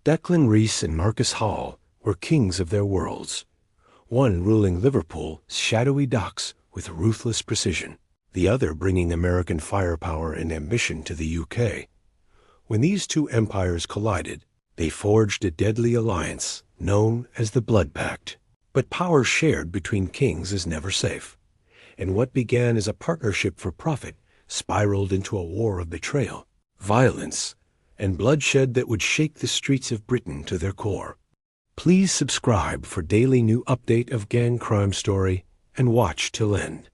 Declan Reece and Marcus Hale were kings of their worlds, one ruling Liverpool's shadowy docks with ruthless precision, the other bringing American firepower and ambition to the UK. When these two empires collided, they forged a deadly alliance known as the Blood Pact. But power shared between kings is never safe, and what began as a partnership for profit spiraled into a war of betrayal, violence, and bloodshed that would shake the streets of Britain to their core. Please subscribe for daily new update of gang crime story and watch till end.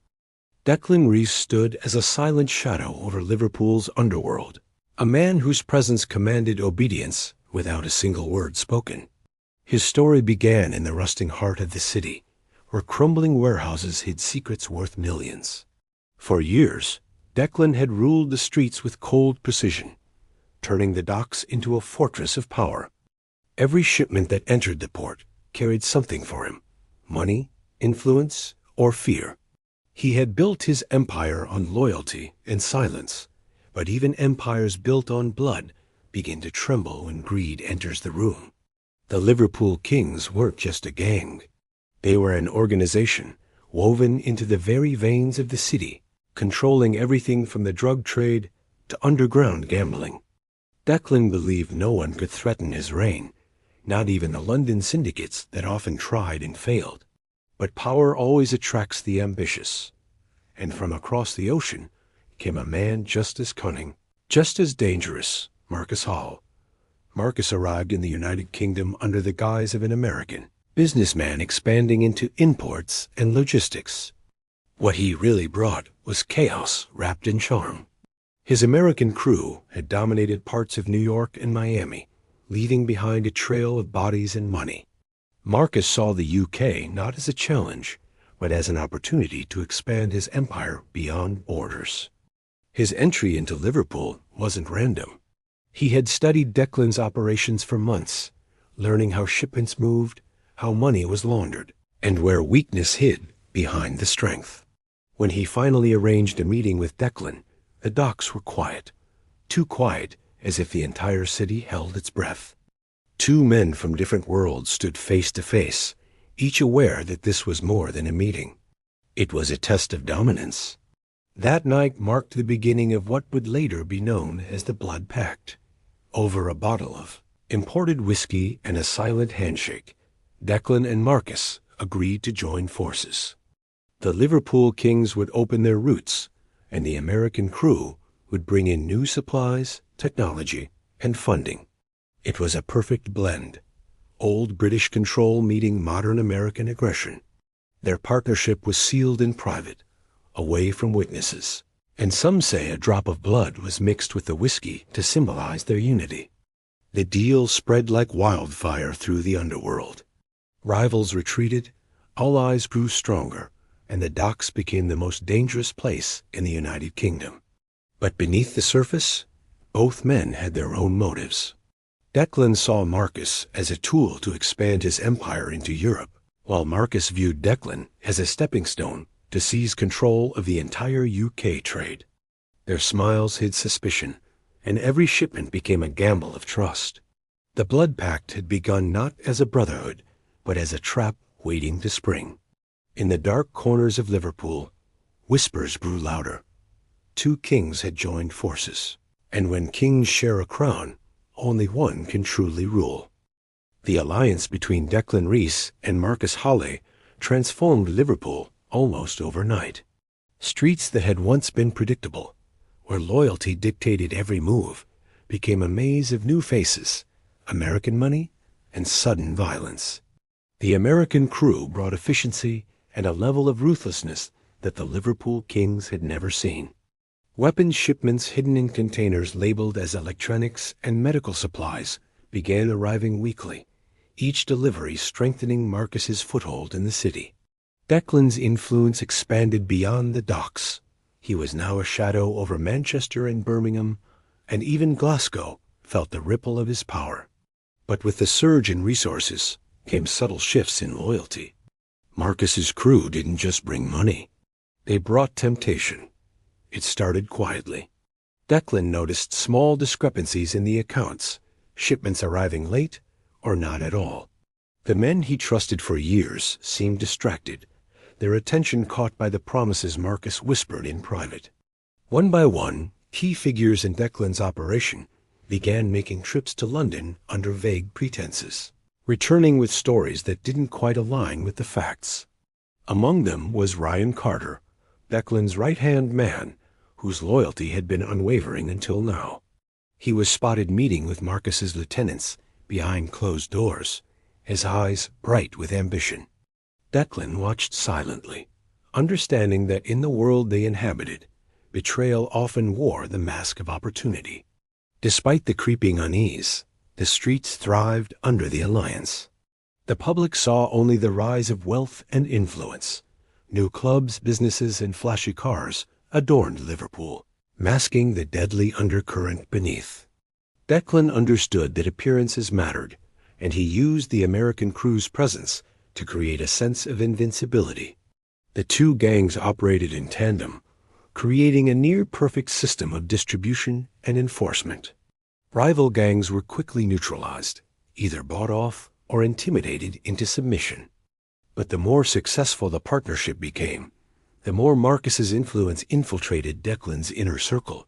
Declan Reece stood as a silent shadow over Liverpool's underworld, a man whose presence commanded obedience without a single word spoken. His story began in the rusting heart of the city, where crumbling warehouses hid secrets worth millions. For years, Declan had ruled the streets with cold precision, turning the docks into a fortress of power. Every shipment that entered the port carried something for him: money, influence, or fear. He had built his empire on loyalty and silence, but even empires built on blood begin to tremble when greed enters the room. The Liverpool Kings weren't just a gang. They were an organization woven into the very veins of the city, controlling everything from the drug trade to underground gambling. Declan believed no one could threaten his reign, not even the London syndicates that often tried and failed. But power always attracts the ambitious, and from across the ocean came a man just as cunning, just as dangerous: Marcus Hale. Marcus arrived in the United Kingdom under the guise of an American businessman expanding into imports and logistics. What he really brought was chaos wrapped in charm. His American crew had dominated parts of New York and Miami, leaving behind a trail of bodies and money. Marcus saw the UK not as a challenge, but as an opportunity to expand his empire beyond borders. His entry into Liverpool wasn't random. He had studied Declan's operations for months, learning how shipments moved, how money was laundered, and where weakness hid behind the strength. When he finally arranged a meeting with Declan, the docks were quiet, too quiet as if the entire city held its breath. Two men from different worlds stood face to face, each aware that this was more than a meeting. It was a test of dominance. That night marked the beginning of what would later be known as the Blood Pact. Over a bottle of imported whiskey and a silent handshake, Declan and Marcus agreed to join forces. The Liverpool Kings would open their routes, and the American crew would bring in new supplies, technology, and funding. It was a perfect blend: old British control meeting modern American aggression. Their partnership was sealed in private, away from witnesses, and some say a drop of blood was mixed with the whiskey to symbolize their unity. The deal spread like wildfire through the underworld. Rivals retreated, allies grew stronger, and the docks became the most dangerous place in the United Kingdom. But beneath the surface, both men had their own motives. Declan saw Marcus as a tool to expand his empire into Europe, while Marcus viewed Declan as a stepping stone to seize control of the entire UK trade. Their smiles hid suspicion, and every shipment became a gamble of trust. The Blood Pact had begun not as a brotherhood, but as a trap waiting to spring. In the dark corners of Liverpool, whispers grew louder. Two kings had joined forces, and when kings share a crown, only one can truly rule. The alliance between Declan Reece and Marcus Hale transformed Liverpool almost overnight. Streets that had once been predictable, where loyalty dictated every move, became a maze of new faces, American money, and sudden violence. The American crew brought efficiency and a level of ruthlessness that the Liverpool Kings had never seen. Weapons shipments hidden in containers labeled as electronics and medical supplies began arriving weekly, each delivery strengthening Marcus's foothold in the city. Declan's influence expanded beyond the docks. He was now a shadow over Manchester and Birmingham, and even Glasgow felt the ripple of his power. But with the surge in resources came subtle shifts in loyalty. Marcus's crew didn't just bring money. They brought temptation. It started quietly. Declan noticed small discrepancies in the accounts, shipments arriving late or not at all. The men he trusted for years seemed distracted, their attention caught by the promises Marcus whispered in private. One by one, key figures in Declan's operation began making trips to London under vague pretenses, returning with stories that didn't quite align with the facts. Among them was Ryan Carter, Declan's right-hand man, whose loyalty had been unwavering until now. He was spotted meeting with Marcus's lieutenants behind closed doors, his eyes bright with ambition. Declan watched silently, understanding that in the world they inhabited, betrayal often wore the mask of opportunity. Despite the creeping unease, the streets thrived under the alliance. The public saw only the rise of wealth and influence. New clubs, businesses, and flashy cars adorned Liverpool, masking the deadly undercurrent beneath. Declan understood that appearances mattered, and he used the American crew's presence to create a sense of invincibility. The two gangs operated in tandem, creating a near-perfect system of distribution and enforcement. Rival gangs were quickly neutralized, either bought off or intimidated into submission. But the more successful the partnership became, the more Marcus's influence infiltrated Declan's inner circle.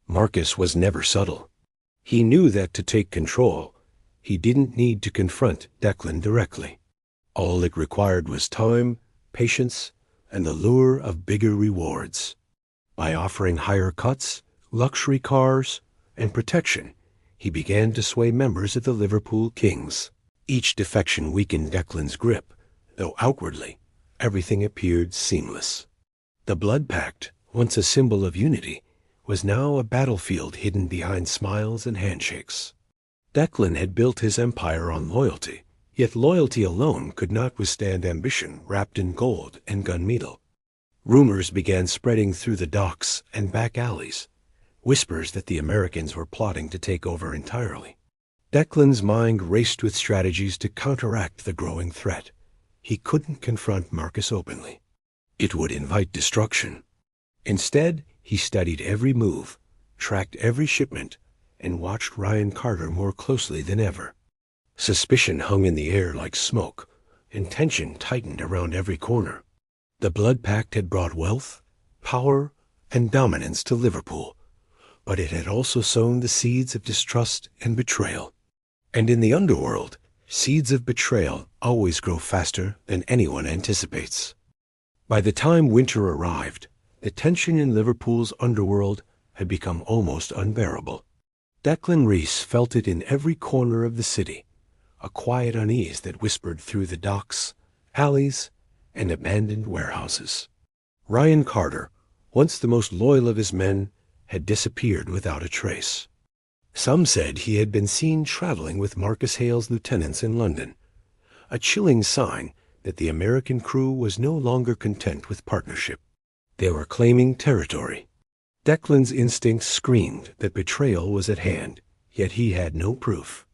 Marcus was never subtle. He knew that to take control, he didn't need to confront Declan directly. All it required was time, patience, and the lure of bigger rewards. By offering higher cuts, luxury cars, and protection, he began to sway members of the Liverpool Kings. Each defection weakened Declan's grip, though outwardly, everything appeared seamless. The Blood Pact, once a symbol of unity, was now a battlefield hidden behind smiles and handshakes. Declan had built his empire on loyalty, yet loyalty alone could not withstand ambition wrapped in gold and gunmetal. Rumors began spreading through the docks and back alleys, whispers that the Americans were plotting to take over entirely. Declan's mind raced with strategies to counteract the growing threat. He couldn't confront Marcus openly. It would invite destruction. Instead, he studied every move, tracked every shipment, and watched Ryan Carter more closely than ever. Suspicion hung in the air like smoke, and tension tightened around every corner. The Blood Pact had brought wealth, power, and dominance to Liverpool, but it had also sown the seeds of distrust and betrayal. And in the Underworld, seeds of betrayal always grow faster than anyone anticipates. By the time winter arrived, the tension in Liverpool's underworld had become almost unbearable. Declan Reece felt it in every corner of the city, a quiet unease that whispered through the docks, alleys, and abandoned warehouses. Ryan Carter, once the most loyal of his men, had disappeared without a trace. Some said he had been seen traveling with Marcus Hale's lieutenants in London, a chilling sign that the American crew was no longer content with partnership. They were claiming territory. Declan's instincts screamed that betrayal was at hand, yet he had no proof.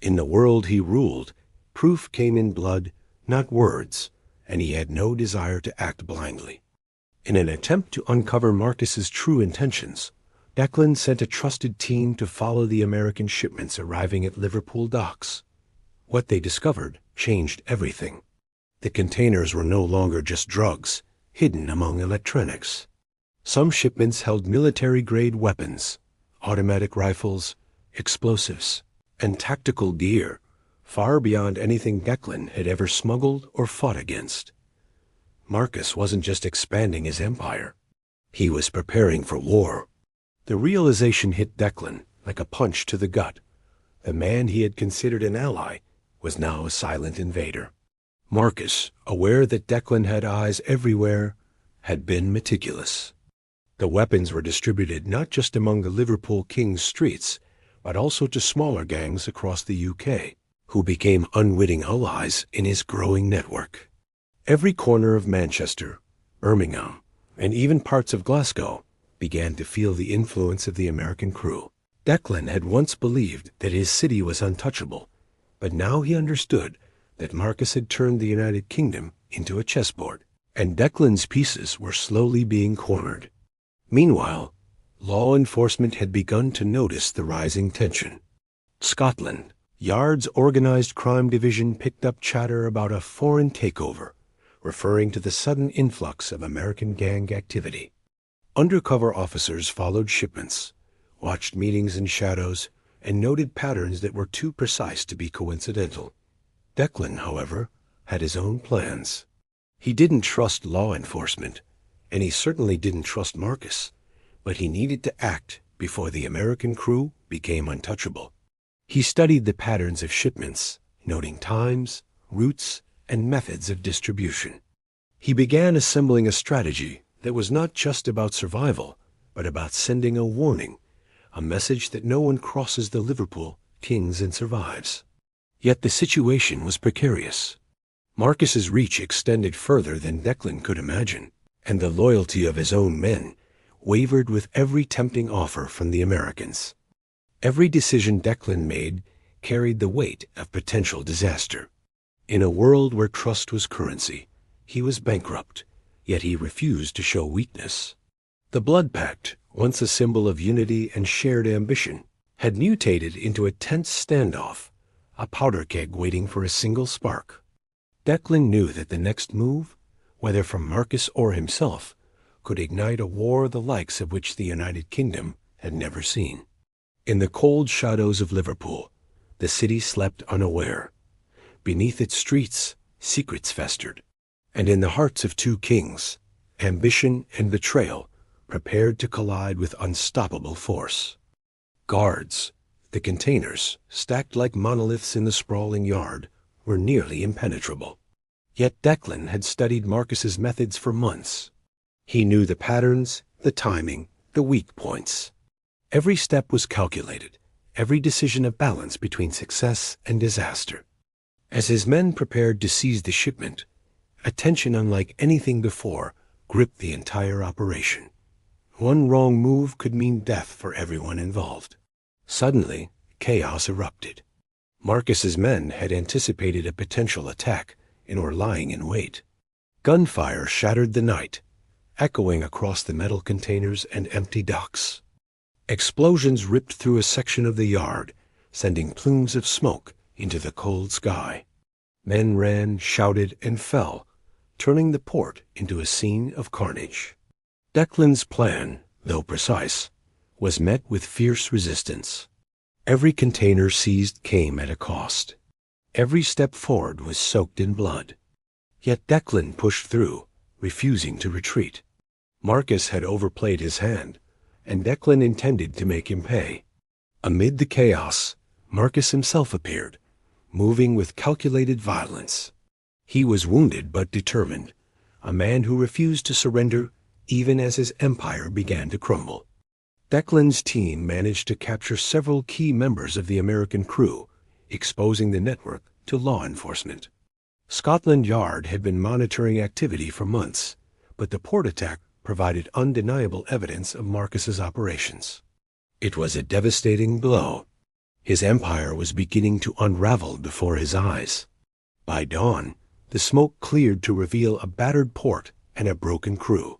In the world he ruled, proof came in blood, not words, and he had no desire to act blindly. In an attempt to uncover Marcus's true intentions, Declan sent a trusted team to follow the American shipments arriving at Liverpool docks. What they discovered changed everything. The containers were no longer just drugs, hidden among electronics. Some shipments held military-grade weapons, automatic rifles, explosives, and tactical gear, far beyond anything Declan had ever smuggled or fought against. Marcus wasn't just expanding his empire. He was preparing for war. The realization hit Declan like a punch to the gut. The man he had considered an ally was now a silent invader. Marcus, aware that Declan had eyes everywhere, had been meticulous. The weapons were distributed not just among the Liverpool King's streets, but also to smaller gangs across the UK, who became unwitting allies in his growing network. Every corner of Manchester, Birmingham, and even parts of Glasgow began to feel the influence of the American crew. Declan had once believed that his city was untouchable, but now he understood that Marcus had turned the United Kingdom into a chessboard, and Declan's pieces were slowly being cornered. Meanwhile, law enforcement had begun to notice the rising tension. Scotland. Yard's organized crime division picked up chatter about a foreign takeover, referring to the sudden influx of American gang activity. Undercover officers followed shipments, watched meetings in shadows, and noted patterns that were too precise to be coincidental. Declan, however, had his own plans. He didn't trust law enforcement, and he certainly didn't trust Marcus, but he needed to act before the American crew became untouchable. He studied the patterns of shipments, noting times, routes, and methods of distribution. He began assembling a strategy that was not just about survival, but about sending a warning, a message that no one crosses the Liverpool, Kings, and survives. Yet the situation was precarious. Marcus's reach extended further than Declan could imagine, and the loyalty of his own men wavered with every tempting offer from the Americans. Every decision Declan made carried the weight of potential disaster. In a world where trust was currency, he was bankrupt, yet he refused to show weakness. The Blood Pact, once a symbol of unity and shared ambition, had mutated into a tense standoff, a powder keg waiting for a single spark. Declan knew that the next move, whether from Marcus or himself, could ignite a war the likes of which the United Kingdom had never seen. In the cold shadows of Liverpool, the city slept unaware. Beneath its streets, secrets festered, and in the hearts of two kings, ambition and betrayal prepared to collide with unstoppable force. Guards, the containers, stacked like monoliths in the sprawling yard, were nearly impenetrable. Yet Declan had studied Marcus's methods for months. He knew the patterns, the timing, the weak points. Every step was calculated, every decision a balance between success and disaster. As his men prepared to seize the shipment, a tension unlike anything before gripped the entire operation. One wrong move could mean death for everyone involved. Suddenly, chaos erupted. Marcus's men had anticipated a potential attack and were lying in wait. Gunfire shattered the night, echoing across the metal containers and empty docks. Explosions ripped through a section of the yard, sending plumes of smoke into the cold sky. Men ran, shouted, and fell, turning the port into a scene of carnage. Declan's plan, though precise, was met with fierce resistance. Every container seized came at a cost. Every step forward was soaked in blood. Yet Declan pushed through, refusing to retreat. Marcus had overplayed his hand, and Declan intended to make him pay. Amid the chaos, Marcus himself appeared, moving with calculated violence. He was wounded but determined, a man who refused to surrender even as his empire began to crumble. Declan's team managed to capture several key members of the American crew, exposing the network to law enforcement. Scotland Yard had been monitoring activity for months, but the port attack provided undeniable evidence of Marcus's operations. It was a devastating blow. His empire was beginning to unravel before his eyes. By dawn, the smoke cleared to reveal a battered port and a broken crew.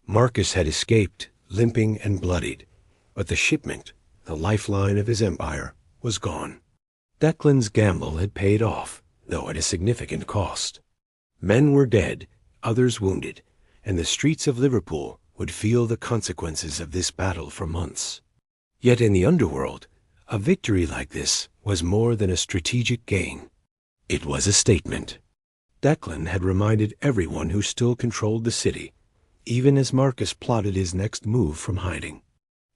Marcus had escaped, limping and bloodied, but the shipment, the lifeline of his empire, was gone. Declan's gamble had paid off, though at a significant cost. Men were dead, others wounded, and the streets of Liverpool would feel the consequences of this battle for months. Yet in the Underworld, a victory like this was more than a strategic gain. It was a statement. Declan had reminded everyone who still controlled the city, even as Marcus plotted his next move from hiding.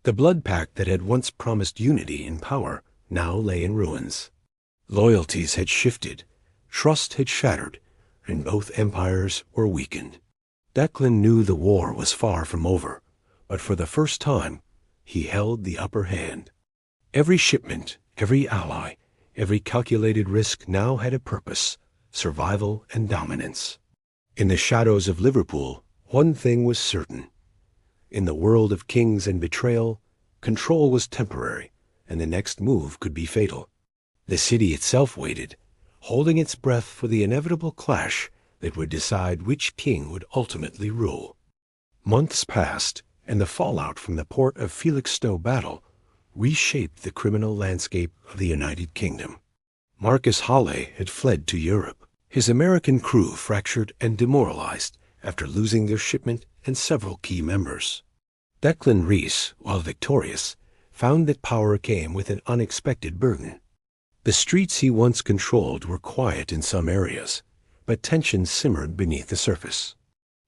The Blood Pact that had once promised unity and power now lay in ruins. Loyalties had shifted, trust had shattered, and both empires were weakened. Declan knew the war was far from over, but for the first time, he held the upper hand. Every shipment, every ally, every calculated risk now had a purpose: survival and dominance. In the shadows of Liverpool, one thing was certain. In the world of kings and betrayal, control was temporary, and the next move could be fatal. The city itself waited, holding its breath for the inevitable clash that would decide which king would ultimately rule. Months passed, and the fallout from the Port of Felixstowe battle reshaped the criminal landscape of the United Kingdom. Marcus Hale had fled to Europe, his American crew fractured and demoralized after losing their shipment and several key members. Declan Reece, while victorious, found that power came with an unexpected burden. The streets he once controlled were quiet in some areas, but tensions simmered beneath the surface.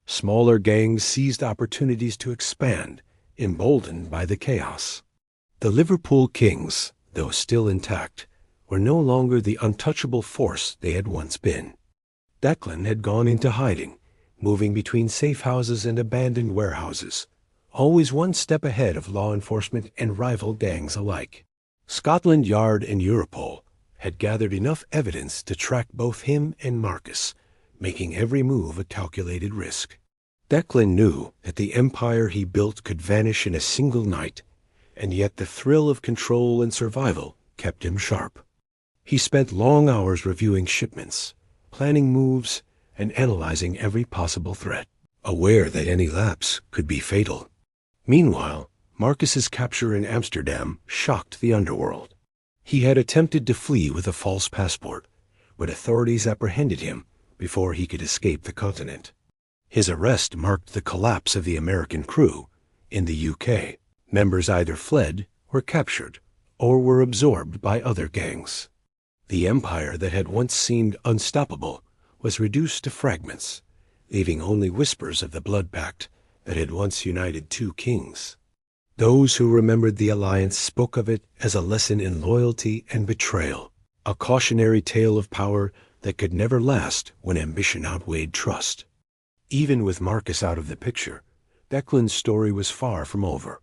Smaller gangs seized opportunities to expand, emboldened by the chaos. The Liverpool Kings, though still intact, were no longer the untouchable force they had once been. Declan had gone into hiding, moving between safe houses and abandoned warehouses, always one step ahead of law enforcement and rival gangs alike. Scotland Yard and Europol had gathered enough evidence to track both him and Marcus, making every move a calculated risk. Declan knew that the empire he built could vanish in a single night, and yet the thrill of control and survival kept him sharp. He spent long hours reviewing shipments, planning moves, and analyzing every possible threat, aware that any lapse could be fatal. Meanwhile, Marcus's capture in Amsterdam shocked the Underworld. He had attempted to flee with a false passport, but authorities apprehended him before he could escape the continent. His arrest marked the collapse of the American crew in the UK. Members either fled, were captured, or were absorbed by other gangs. The empire that had once seemed unstoppable was reduced to fragments, leaving only whispers of the Blood Pact that had once united two kings. Those who remembered the alliance spoke of it as a lesson in loyalty and betrayal, a cautionary tale of power that could never last when ambition outweighed trust. Even with Marcus out of the picture, Declan's story was far from over.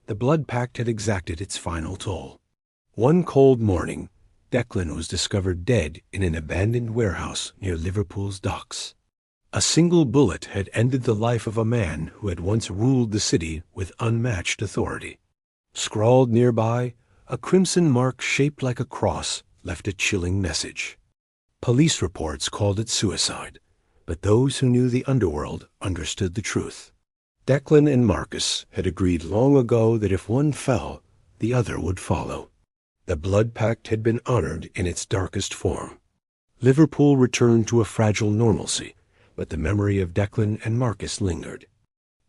The Blood Pact had exacted its final toll. One cold morning, Declan was discovered dead in an abandoned warehouse near Liverpool's docks. A single bullet had ended the life of a man who had once ruled the city with unmatched authority. Scrawled nearby, a crimson mark shaped like a cross left a chilling message. Police reports called it suicide, but those who knew the Underworld understood the truth. Declan and Marcus had agreed long ago that if one fell, the other would follow. The Blood Pact had been honored in its darkest form. Liverpool returned to a fragile normalcy, but the memory of Declan and Marcus lingered.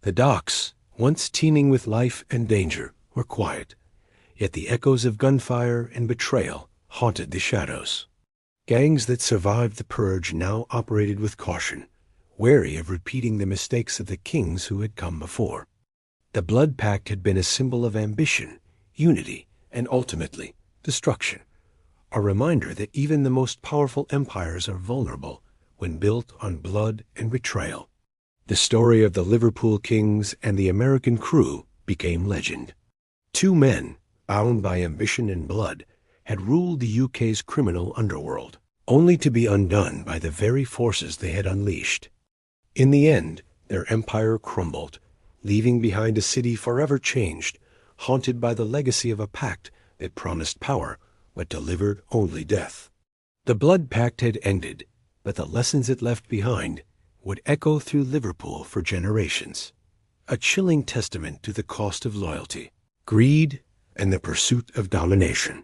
The docks, once teeming with life and danger, were quiet, yet the echoes of gunfire and betrayal haunted the shadows. Gangs that survived the purge now operated with caution, wary of repeating the mistakes of the kings who had come before. The Blood Pact had been a symbol of ambition, unity, and ultimately, destruction, a reminder that even the most powerful empires are vulnerable when built on blood and betrayal. The story of the Liverpool Kings and the American crew became legend. Two men, bound by ambition and blood, had ruled the UK's criminal underworld, only to be undone by the very forces they had unleashed. In the end, their empire crumbled, leaving behind a city forever changed, haunted by the legacy of a pact that promised power but delivered only death. The Blood Pact had ended, but the lessons it left behind would echo through Liverpool for generations, a chilling testament to the cost of loyalty, greed, and the pursuit of domination.